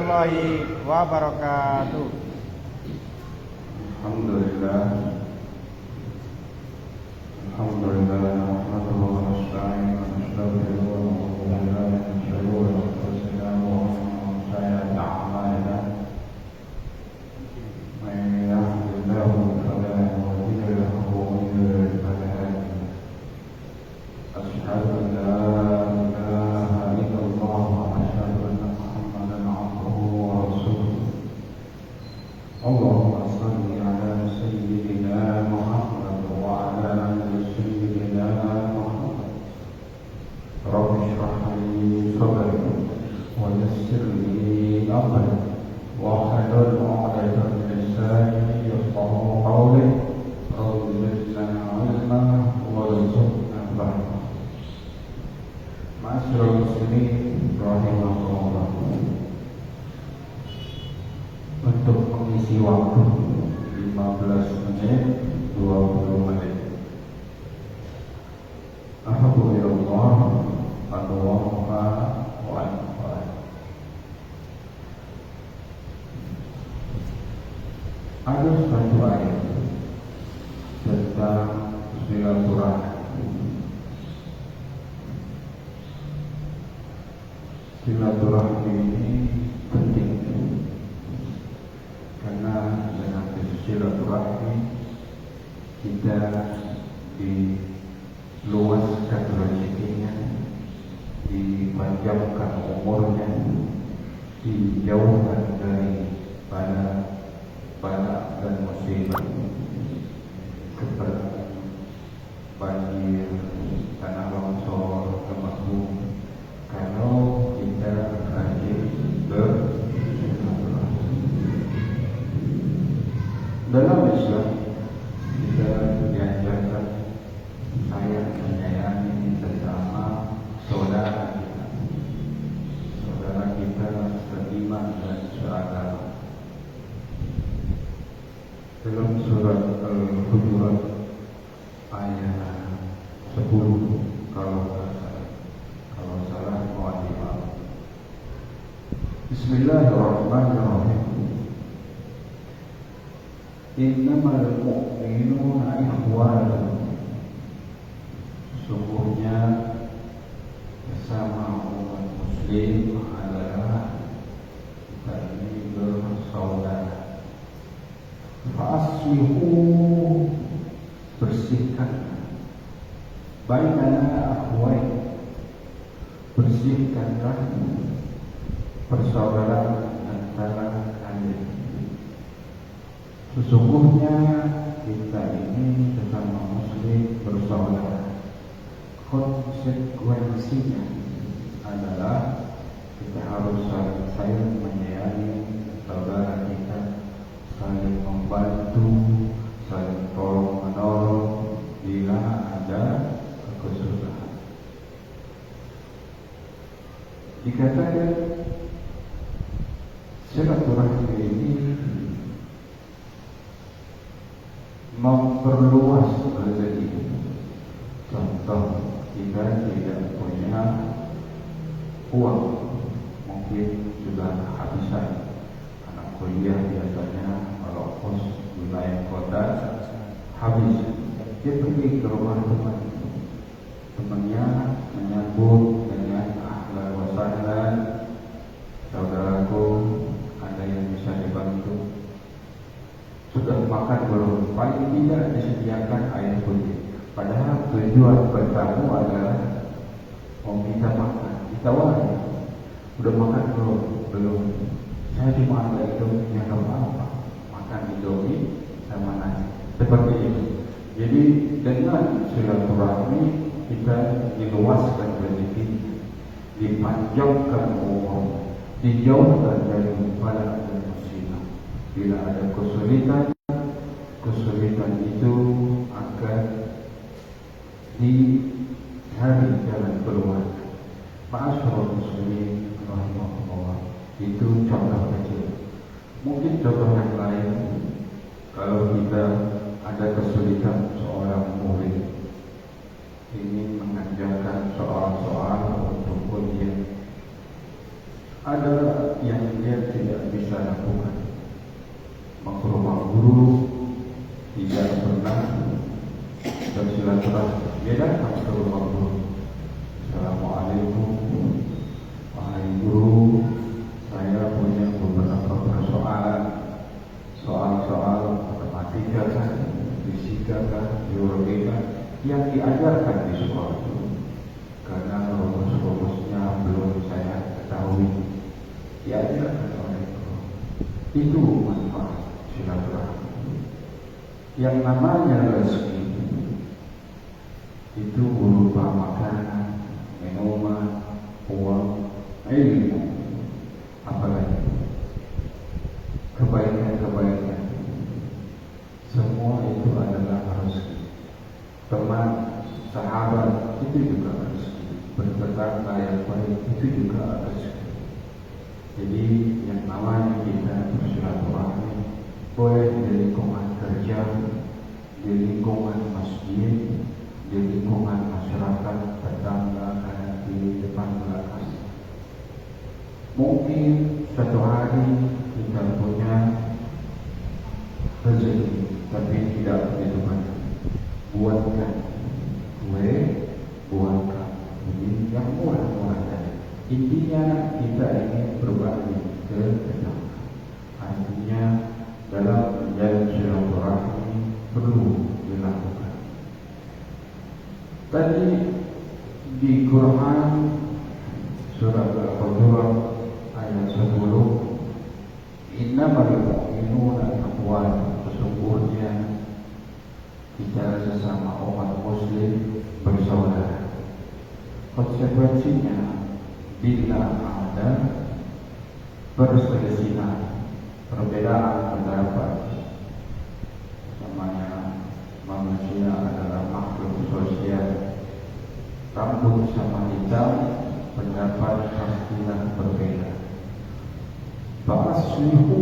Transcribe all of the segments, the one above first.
warahmatullahi wabarakatuh. Alhamdulillah nahmaduhu wa nasta'inuhu wa nastaghfiruhu wa na'udzu billahi min shururi anfusina wa min sayyi'ati a'malina. Man yahdihillahu fala mudilla lahu wa man yudlil fala hadiya lahu. Asyhadu an la ilaha illallah wa asyhadu anna Muhammadan 'abduhu wa rasuluh. Allahumma shalli ala sayyidina Muhammad wa ala ali sayyidina Muhammad. Rabbi shrah li sadri wa yassir li amri wa hlul 'uqdatam min lisani yafqahu qawli. Rabbi zidna 'ilman warzuqna fahma. Ma'asyiral muslimin rahimakumullah. Untuk mengisi waktu 15 menit 20 menit. Alhamdulillah Allahumma wa anfa'al. Ada satu ayat tentang silaturahmi. Silaturahmi ini penting karena dengan silaturahmi kita diluaskan rezekinya, dipanjangkan umurnya, dijauhkan dari bala dan musibah seperti banjir, tanah longsor, gempa bumi. Kalau kita rajin bersilaturahmi dalam Islam, kita diajarkan sayang menyayangi sesama saudara kita seiman dan seagama. Dalam surat Al-Hujurat ayat 10, kalau salah mohon dimaaf. Bismillahirrahmanirrahim. Innamal mu'minuna ikhwan. Sesungguhnya bersama umat muslim adalah kita ini bersaudara. Fa'aslihu, bersihkan bainana akhwain, bersihkanlah persaudaraan antara kalian. Sesungguhnya kita ini sesama muslim bersaudara. Konsekuensinya adalah kita harus saling menyayangi saudara kita, saling membantu, saling tolong menolong bila ada kesusahan. Dikatakan silaturahmi ini memperluas rezeki. Contoh, kita tidak punya uang, mungkin sudah kehabisan. Anak kuliah biasanya kalau kos wilayah kota habis, dia pergi ke rumah temannya menyambut dengan ahlan wa sahlan, saudaraku, ada yang bisa dibantu? Sudah makan belum? Paling tidak disediakan air putih. Padahal tujuan bertamu adalah mau kita makan, ditawari, udah makan belum? Belum. Saya cuma ada Indomie, yang apa? Makan Indomie sama nasi. Seperti itu. Jadi dengan silaturahmi kita diluaskan rezeki, dipanjangkan umur, dijauhkan dari bala dan musibah. Bila ada kesulitan itu akan dicari jalan keluar. Ma'asyiral muslimin rahimahullah. Itu contoh kecil. Mungkin contoh yang lain, kalau kita ada kesulitan seorang murid ingin mengajarkan soal-soal untuk ujian, ada yang dia tidak bisa lakukan. Maka rumah guru tidak pernah bersilaturahmi. Dia datang ke rumah guru. Assalamualaikum, wahai guru, saya punya beberapa persoalan, soal-soal matematika kan, fisika kan, biologi kan, yang diajarkan di sekolah itu. Karena rumus-rumusnya belum saya ketahui, diajarkan oleh guru. Itu manfaat silaturahmi. Yang namanya rezeki itu berupa makanan, minuman, uang, ilmu, apalagi kebaikan-kebaikan. Semua itu adalah rezeki. Teman, sahabat itu juga rezeki. Bertetangga yang baik itu juga rezeki. Jadi yang namanya kita bersilaturahmi boleh di lingkungan kerja, di lingkungan masjid, di lingkungan masyarakat, tetangga, di depan belakang. Mungkin suatu hari kita punya rezeki, tapi tidak begitu banyak. Buatkan kue, buatkan ini yang murah-murah saja. Intinya kita ingin berbagi ke tetangga. Artinya dalam menjalin silaturahmi perlu dilakukan. Tadi di Quran surat Al-Hujurat ayat 10, innamal mu'minuna ikhwan, sesungguhnya kita sesama umat muslim bersaudara. Konsekuensinya bila ada perselisihan, perbedaan pendapat, namanya manusia adalah makhluk sosial, rambut sama hitam, pendapat pastilah berbeda. Fa'aslihu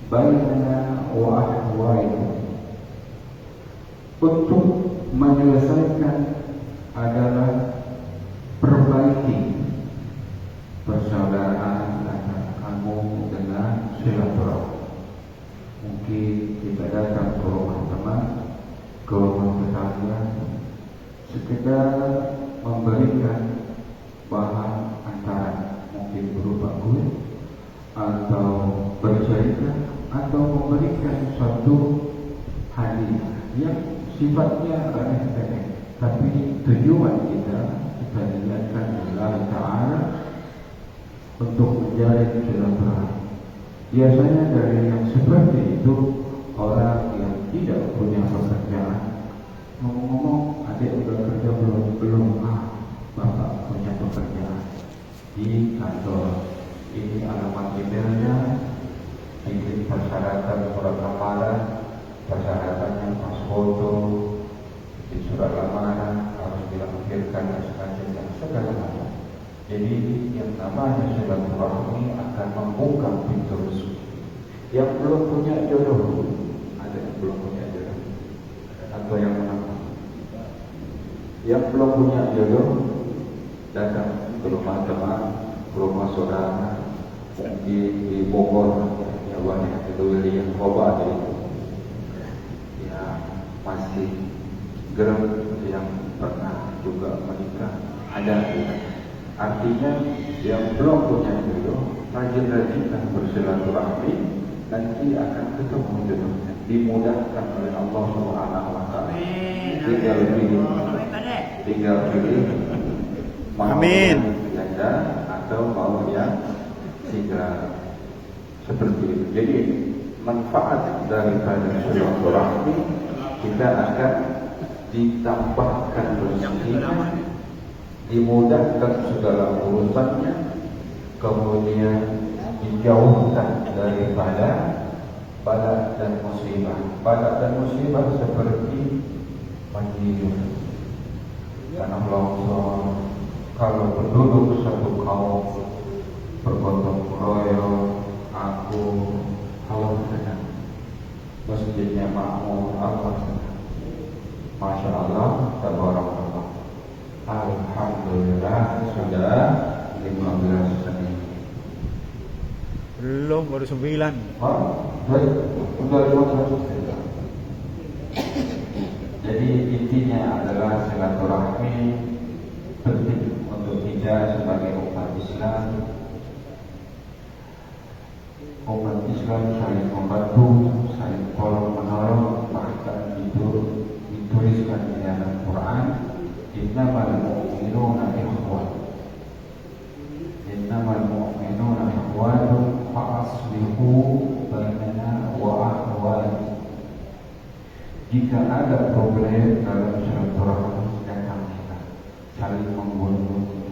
baina wa ahwaikum. Untuk menyelesaikan adalah perbaiki persaudaraan antara kamu dengan silaturahmi. Mungkin kita datang ke rumah teman, ke rumah tetangga, sekedar memberikan bahan antara, mungkin berupa kue atau bercerita atau memberikan suatu hadiah yang sifatnya remeh-temeh, tapi tujuan kita niatkan Allah Ta'ala untuk menjalin silaturahmi. Biasanya dari yang seperti itu orang yang tidak punya pekerjaan, ngomong-ngomong, adik udah kerja belum? Bapak punya pekerjaan di kantor. Ini alamat emailnya, ini persyaratan surat lamaran, persyaratannya pas foto, di surat lamaran harus dilampirkan dan segala macam. Jadi yang namanya silaturahmi akan membuka pintu rezeki. Yang belum punya jodoh, ada yang belum punya jodoh atau yang menang. Yang belum punya jodoh datang ke rumah teman, ke rumah saudara, di Bogor, ya banyak itu yang coba itu, ya masih gerem yang pernah juga menikah ada. Artinya yang belum punya jodoh, rajin-rajinlah bersilaturahmi, nanti akan ketemu jodohnya, dimudahkan oleh Allah Subhanahu Wa Taala. Tinggal pilih mau yang janda atau mau yang single, seperti itu. Jadi manfaat daripada silaturahmi, kita akan ditambahkan rezeki, dimudahkan segala urusannya, kemudian dijauhkan daripada bala dan musibah. Bala dan musibah seperti banjir, tanah longsor. Kalau penduduk satu kaum bergotong royong, aku kalau sedang masjidnya makmur, Allah sedang, masya Allah, tabarakallah. Alhamdulillah sudah 15 menit. Belum, baru 9. Baik, udah 500. Jadi intinya adalah silaturahmi penting untuk kita sebagai umat Islam. Umat Islam saling membantu, saling tolong menolong, bahkan itu dituliskan di dalam Quran, innamal mu'minuna ikhwan. Innamal mu'minuna ikhwan fa aslihu bainana wa akhwani. Jika ada problem dalam silaturahmi, datang kita saling membantu.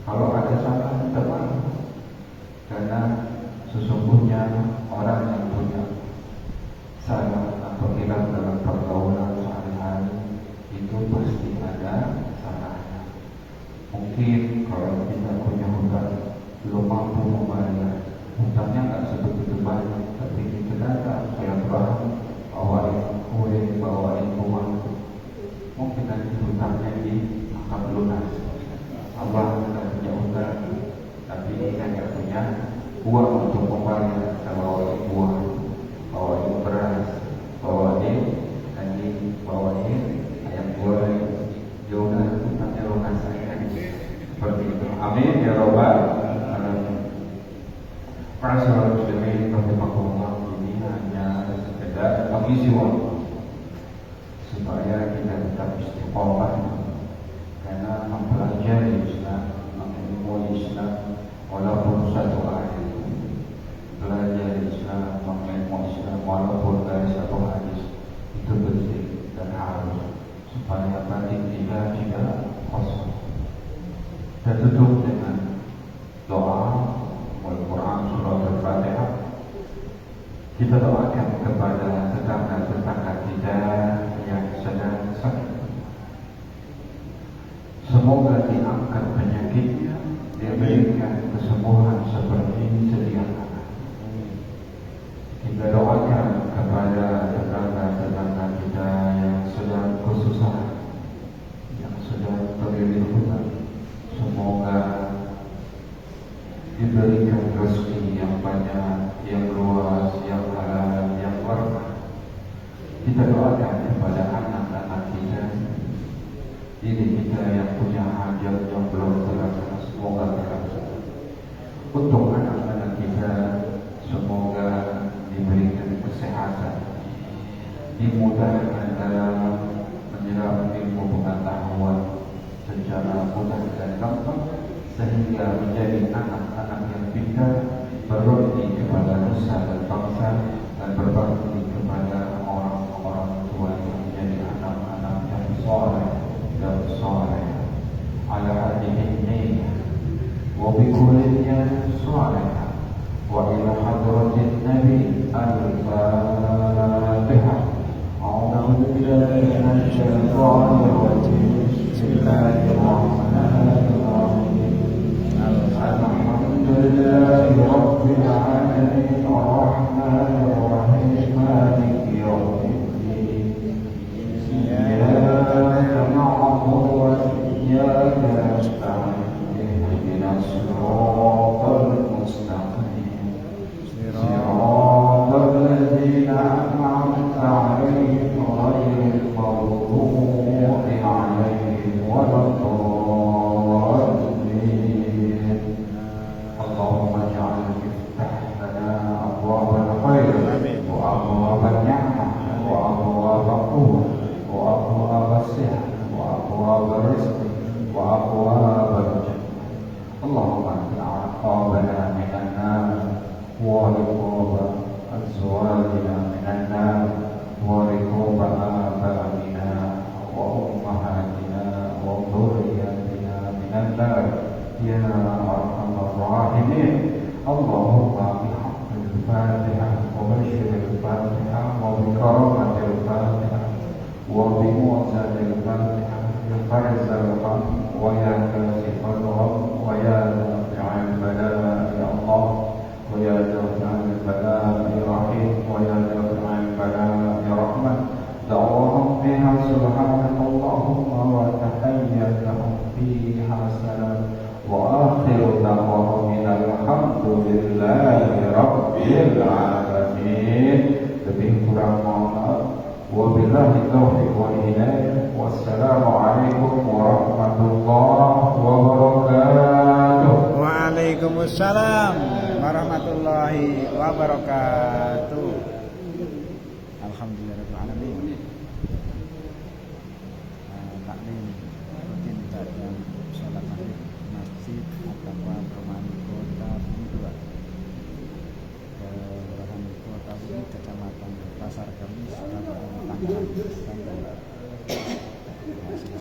Kalau ada salah, kita maaf. Karena sesungguhnya orang yang punya salah atau hilang dalam pergaulan sehari-hari itu pasti ada salahnya. Mungkin kalau kita punya hutang belum mampu membayar, hutangnya nggak sebegitu banyak, tapi kita datang silaturahmi, bawain kue, bawain uang, mungkin nanti hutangnya akan lunas. Allah tidak punya hutang, tapi kita nggak punya uang untuk membayar. Kita bawain uang, bawain beras, bawain daging, bawain ayam goreng, yaudah hutangnya lunas saja. Seperti itu. Amin ya robbal alamin. Para sahabat muslimin rahimakumullah, ini hanya sekedar mengisi waktu supaya kita tetap istiqomah, karena mempelajari Islam, mengilmui Islam walaupun satu hadis, belajar Islam, mengilmui Islam walaupun dari satu hadis, itu penting dan harus supaya batin kita tidak kosong. Dan tutup dengan doa Al-Quran surah Al-Fatihah. Kita doakan kepada tetangga-tetangga kita yang sedang sakit, semoga diangkat penyakitnya, diberikan kesembuhan seperti sedia kala. Kita doakan kepada tetangga-tetangga kita yang sedang kesusahan, yang sedang terlilit hutang, semoga diberikan rezeki yang banyak, yang luas, yang halal, yang berkah. Kita doakan kepada anak-anak kita, diri kita yang punya hajat yang belum terlaksana, semoga terlaksana. Untuk anak-anak kita, semoga diberikan kesehatan, dimudahkan dalam menyerap ilmu pengetahuan secara mudah dan gampang, sehingga menjadi anak-anak yang pintar, berbakti kepada nusa dan bangsa, dan berbakti kepada orang-orang tua yang menjadi anak-anak yang soleh dan soleh. Ala hadihin niyah wa bikullinya soleh wa ila hadratin nabi al-fatihah. A'udhu billahi minasyaitonir rajim. Bismillahirrahmanirrahim. Alhamdulillahi rabbil alamin, arrahmanir rahim, maliki yaumiddin. Iyyaka na'budu wa iyyaka nasta'in. Ihdinas siratal mustaqim. Siratal ladzina an'amta 'alaihim ghairil maghdubi 'alaihim waladdallin. Allahumma ja'al iftah lana abwabal khair wa abwabal ni'mah wa abwabal quwwah wa abwabal sihat wa abwabal rizq wa abwabal jannah. Allahumma aqabana minan nar wa riqaba azwajina minan nar wa riqaba abaina wa ummahatina wa dhurriyyatina minan nar ya arhamar rahimin. Allahumma bihaqqil Fatihah wa basyiril Fatihah wa bikaramatil Fatihah wa bimu'jizil Fatihah ya faizal haq wa ya kasifal haq wa ya dafi'al bala ya Allah wa ya dafi'al bala ya Rahim wa ya dafi'al bala ya Rahman. Da'wahum fiha subhanakallahumma wa tahiyyatuhum fiha salam wa akhiru da'wahum alhamdulillahi rabbil Wabillahi taufiq wal hidayah. Wassalamualaikum warahmatullahi wabarakatuh. Waalaikumsalam warahmatullahi wabarakatuh. Alhamdulillahirabbil alamin. Taklim rutin pada sholat maghrib masjid atau perumahan kota Bumi 2, Kelurahan Kota Bumi, Kecamatan Pasar Kemis, Kabupaten Tangerang, Banten.